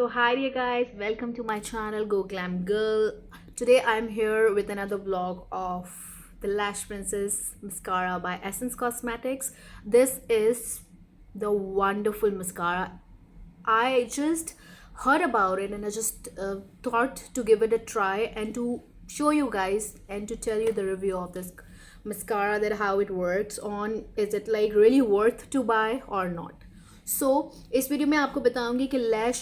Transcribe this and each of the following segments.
So hi dear guys, welcome to my channel Go Glam Girl. Today I'm here with another vlog of the Lash Princess mascara by Essence Cosmetics. This is the wonderful mascara. I just heard about it and I just thought to give it a try and to show you guys and to tell you the review of this mascara, that how it works on, is it like really worth to buy or not. सो इस video में आपको बताऊंगी कि lash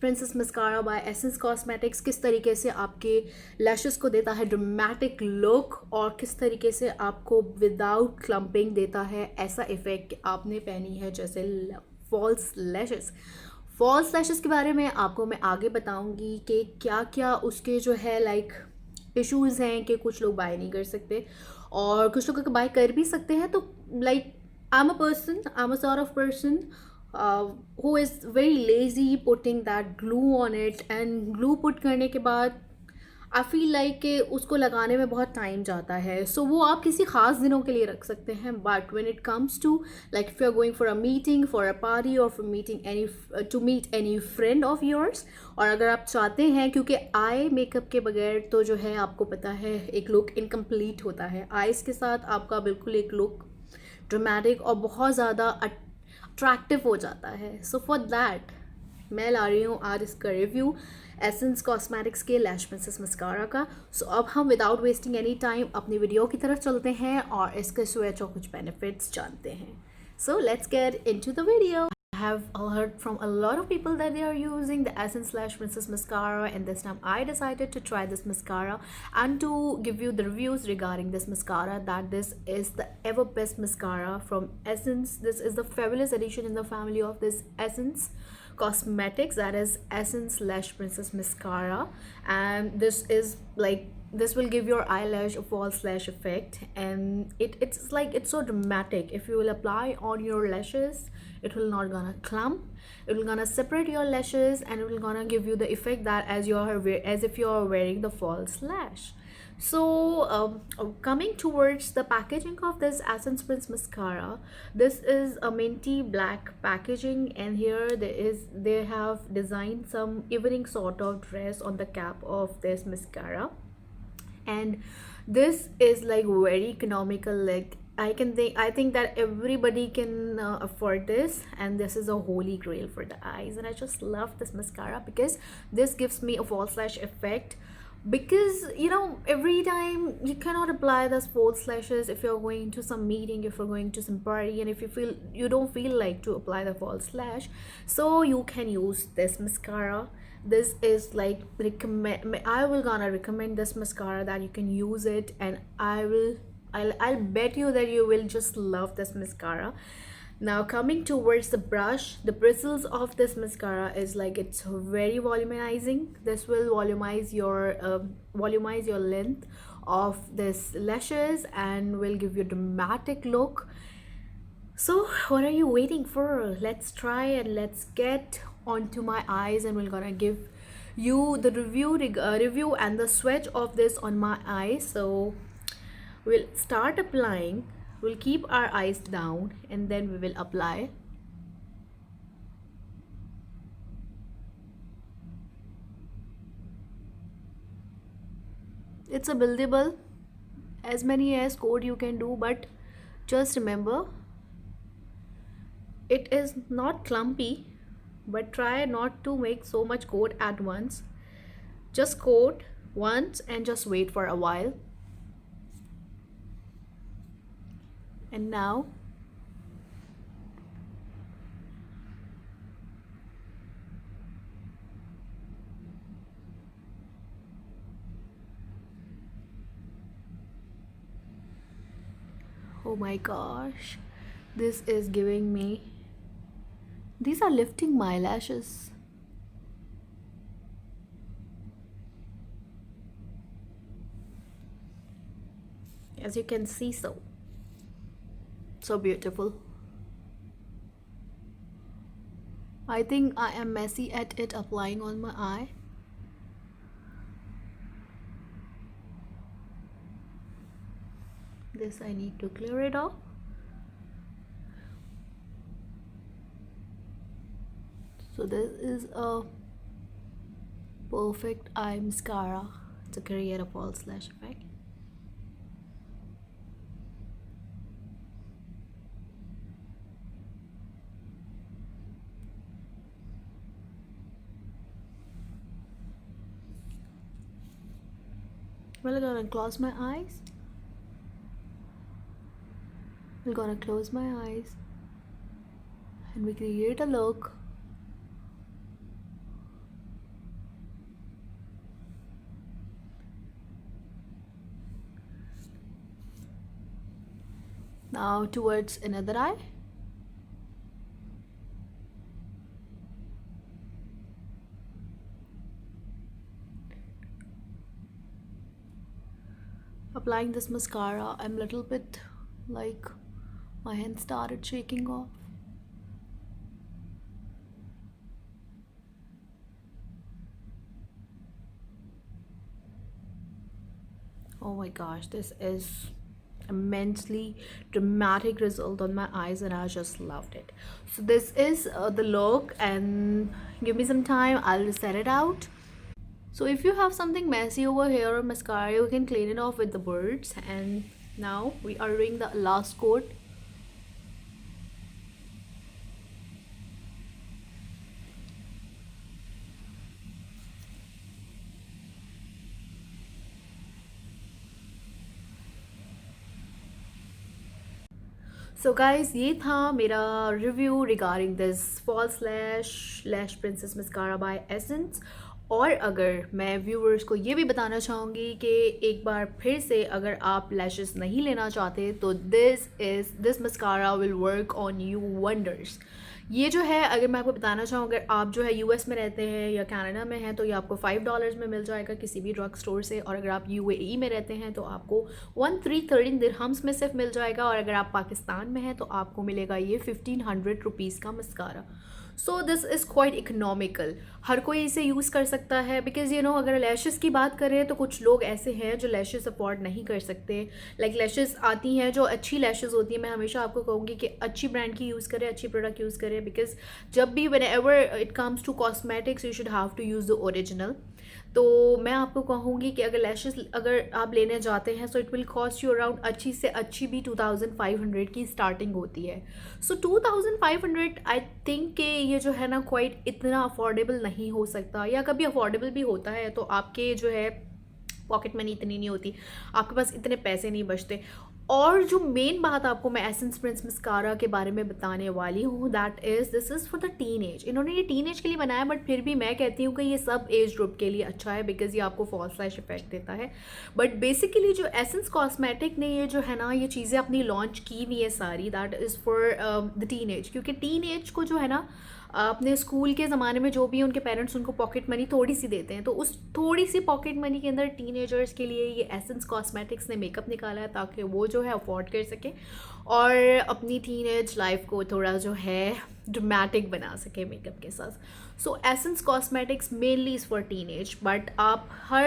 princess mascara by Essence cosmetics किस तरीके से आपके lashes को देता है ड्रामेटिक लुक और किस तरीके से आपको विदाउट क्लम्पिंग देता है ऐसा इफेक्ट कि आपने पहनी है जैसे फॉल्स लैशेस के बारे में आपको मैं आगे बताऊंगी कि क्या क्या उसके जो है लाइक इश्यूज़ हैं कि कुछ लोग बाय नहीं कर सकते और कुछ लोग बाय कर भी सकते हैं। तो like I am a sort of person who is very lazy putting that glue on it, and glue put करने के बाद आई फील लाइक कि उसको लगाने में बहुत टाइम जाता है। सो वो आप किसी ख़ास दिनों के लिए रख सकते हैं, but when it comes to like if you are going for a meeting, for a party और for meeting any to meet any friend of yours, और अगर आप चाहते हैं, क्योंकि आई मेकअप के बगैर तो जो है आपको पता है एक लुक इनकम्प्लीट होता है, आइज़ के साथ आपका बिल्कुल एक लुक ड्रामेटिक और बहुत ज़्यादा अट्रैक्टिव हो जाता है। सो फॉर दैट मैं ला रही हूँ आज इसका रिव्यू एसेंस कॉस्मेटिक्स के लैश प्रिंसेस मस्कारा का। सो अब हम विदाउट वेस्टिंग एनी टाइम अपनी वीडियो की तरफ चलते हैं और इसके स्विच और कुछ बेनिफिट्स जानते हैं। So let's get into the video. I have heard from a lot of people that they are using the Essence Lash Princess mascara, and this time I decided to try this mascara and to give you the reviews regarding this mascara, that this is the ever best mascara from Essence. This is the fabulous addition in the family of this Essence Cosmetics, that is Essence Lash Princess mascara, and this is like this will give your eyelash a false lash effect, and it's like it's so dramatic. If you will apply on your lashes, it will not gonna clump, it will gonna separate your lashes, and it will gonna give you the effect that as if you are wearing the false lash. So coming towards the packaging of this Essence Prince mascara, this is a minty black packaging, and here they have designed some evening sort of dress on the cap of this mascara, and this is like very economical. Like I think that everybody can afford this, and this is a holy grail for the eyes, and I just love this mascara because this gives me a false lash effect. Because every time you cannot apply those false lashes if you're going to some meeting, if you're going to some party, and if you don't feel like to apply the false lash, so you can use this mascara. This is like I will gonna recommend this mascara, that you can use it, and I'll bet you that you will just love this mascara. Now coming towards the brush, the bristles of this mascara is like it's very volumizing. This will volumize your length of this lashes and will give you a dramatic look. So what are you waiting for? Let's try and let's get onto my eyes, and we're gonna give you the review and the swatch of this on my eyes. So we'll start applying. We'll keep our eyes down and then we will apply. It's a buildable, as many as coat you can do, but just remember it is not clumpy, but try not to make so much coat at once. Just coat once and just wait for a while. And now oh my gosh, this is giving me, these are lifting my lashes. As you can see, so beautiful. I think I am messy at it applying on my eye. This I need to clear it off. So this is a Perfect Eye Mascara to create a false lash effect. We're gonna close my eyes. We're gonna close my eyes and we create a look. Now towards another eye. Applying this mascara, I'm a little bit like my hand started shaking off. Oh my gosh, this is immensely dramatic result on my eyes and I just loved it. So this is the look, and give me some time, I'll set it out. So if you have something messy over here or mascara, you can clean it off with the birds. And now we are doing the last coat. So guys, ये था मेरा review regarding this false lash princess mascara by Essence. और अगर मैं viewers को ये भी बताना चाहूँगी कि एक बार फिर से अगर आप लैशेस नहीं लेना चाहते तो this mascara will work on you wonders. ये जो है, अगर मैं आपको बताना चाहूँ, अगर आप जो है यूएस में रहते हैं या कनाडा में हैं तो ये आपको $5 में मिल जाएगा किसी भी ड्रग स्टोर से। और अगर आप यूएई में रहते हैं तो आपको 1313 दिरहम्स में सिर्फ मिल जाएगा। और अगर आप पाकिस्तान में हैं तो आपको मिलेगा ये 1500 रुपीज़ का मस्कारा। So this is quite economical, हर कोई इसे यूज़ कर सकता है। बिकॉज अगर लैशेस की बात करें तो कुछ लोग ऐसे हैं जो लैशेस अफोर्ड नहीं कर सकते। लाइक लैशेस आती हैं जो अच्छी लैशेस होती हैं, मैं हमेशा आपको कहूँगी कि अच्छी ब्रांड की यूज़ करें, अच्छी प्रोडक्ट यूज़ करें। बिकॉज जब भी whenever it comes to cosmetics you should have to use the original. तो मैं आपको कहूँगी कि अगर लैशेस अगर आप लेने जाते हैं so it will cost you around, अच्छी से अच्छी भी 2500 की स्टार्टिंग होती है। सो 2500 आई थिंक कि ये जो है ना क्वाइट इतना अफोर्डेबल नहीं हो सकता, या कभी अफोर्डेबल भी होता है तो आपके जो है पॉकेट मनी इतनी नहीं होती, आपके पास इतने पैसे नहीं बचते। और जो मेन बात आपको मैं एसेंस प्रिंस मस्कारा के बारे में बताने वाली हूँ, that is this is for the teen age. इन्होंने ये टीन एज के लिए बनाया, बट फिर भी मैं कहती हूँ कि ये सब एज ग्रुप के लिए अच्छा है, बिकॉज ये आपको फॉल्स लैश इफेक्ट देता है। बट बेसिकली जो एसेंस कॉस्मेटिक ने ये जो है ना ये चीज़ें अपनी लॉन्च की हुई है सारी, that is for the teen age. क्योंकि टीन एज को जो है ना अपने स्कूल के ज़माने में जो भी उनके पेरेंट्स उनको पॉकेट मनी थोड़ी सी देते हैं, तो उस थोड़ी सी पॉकेट मनी के अंदर टीनेजर्स के लिए ये एसेंस कॉस्मेटिक्स ने मेकअप निकाला है ताकि वो जो है अफोर्ड कर सके और अपनी टीनेज लाइफ को थोड़ा जो है ड्रामेटिक बना सके मेकअप के साथ। So Essence cosmetics mainly is for teenage, but आप हर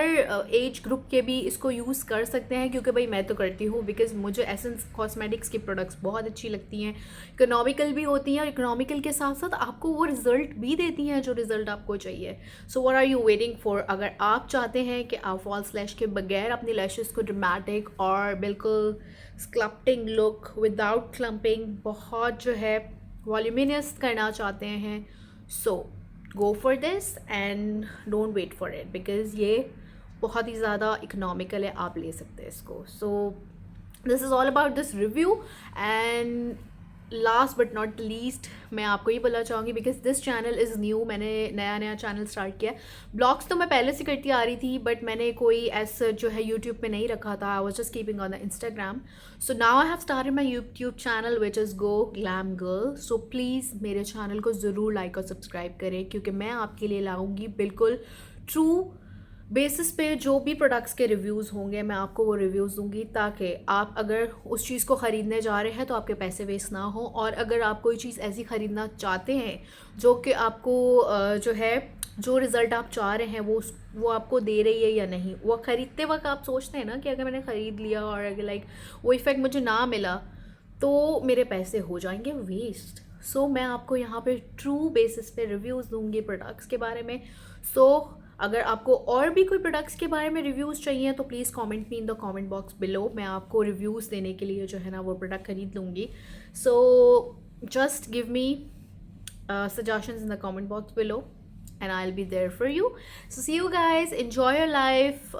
एज ग्रुप के भी इसको यूज़ कर सकते हैं। क्योंकि भाई मैं तो करती हूँ, बिकॉज मुझे एसेंस कॉस्मेटिक्स की प्रोडक्ट्स बहुत अच्छी लगती हैं, इकोनॉमिकल भी होती हैं और इकोनॉमिकल के साथ साथ आपको वो रिज़ल्ट भी देती हैं जो रिज़ल्ट आपको चाहिए। So what are you waiting for? अगर आप चाहते हैं कि आप फॉल्स लैश के बगैर अपनी लैशेस को ड्रामेटिक और बिल्कुल स्कल्पटिंग लुक विदाउट क्लम्पिंग बहुत जो है वॉल्यूमिनस करना चाहते हैं, so go for this and don't wait for it, because ये बहुत ही ज़्यादा इकोनॉमिकल है, आप ले सकते हैं इसको। सो this is all about this review. And last but not least मैं आपको ये बोलना चाहूँगी, because this channel is new, मैंने नया चैनल स्टार्ट किया। ब्लॉग्स तो मैं पहले से करती आ रही थी, बट मैंने कोई ऐसा जो है यूट्यूब पे नहीं रखा था, I was just keeping on the Instagram. So now I have started my YouTube channel which is go glam girl. So please मेरे चैनल को ज़रूर लाइक और सब्सक्राइब करें, क्योंकि मैं आपके लिए लाऊँगी बिल्कुल ट्रू बेसिस पे जो भी प्रोडक्ट्स के रिव्यूज़ होंगे मैं आपको वो रिव्यूज़ दूंगी, ताकि आप अगर उस चीज़ को ख़रीदने जा रहे हैं तो आपके पैसे वेस्ट ना हो। और अगर आप कोई चीज़ ऐसी ख़रीदना चाहते हैं जो कि आपको जो है जो रिज़ल्ट आप चाह रहे हैं वो आपको दे रही है या नहीं, वो ख़रीदते वक्त आप सोचते हैं ना कि अगर मैंने ख़रीद लिया और अगर लाइक वो इफ़ेक्ट मुझे ना मिला तो मेरे पैसे हो जाएंगे वेस्ट। सो मैं आपको यहाँ पे ट्रू बेसिस पे रिव्यूज़ दूंगी प्रोडक्ट्स के बारे में। सो अगर आपको और भी कोई प्रोडक्ट्स के बारे में रिव्यूज़ चाहिए तो please comment me in the comment box below, मैं आपको रिव्यूज़ देने के लिए जो है ना वो प्रोडक्ट खरीद लूँगी. सो just give me suggestions in the comment box below and I'll be there for you. So see you guys, enjoy your life.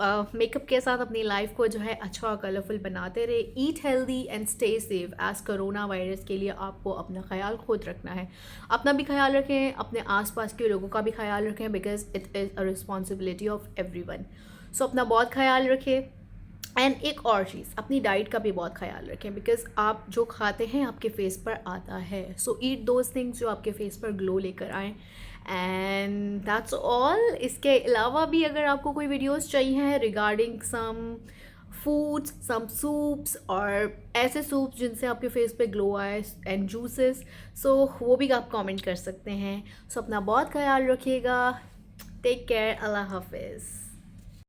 Makeup के साथ अपनी लाइफ को जो है अच्छा और कलरफुल बनाते रहे. Eat healthy and stay safe as corona virus के लिए आपको अपना ख्याल खुद रखना है. अपना भी ख्याल रखें, अपने आसपास के लोगों का भी ख्याल रखें, because it is a responsibility of everyone. So अपना बहुत ख्याल रखें. एंड एक और चीज़, अपनी डाइट का भी बहुत ख्याल रखें, बिकॉज आप जो खाते हैं आपके फेस पर आता है. सो ईट दोज थिंग्स जो आपके फेस पर ग्लो लेकर आएँ. And that's all. इसके अलावा भी अगर आपको कोई वीडियोस चाहिए रिगार्डिंग सम फूड्स, सम सूप्स और ऐसे सूप्स जिनसे आपके फेस पे ग्लो आए एंड जूसेस, सो वो भी आप कमेंट कर सकते हैं. सो अपना बहुत ख्याल रखिएगा. Take care. अल्लाह हाफिज़.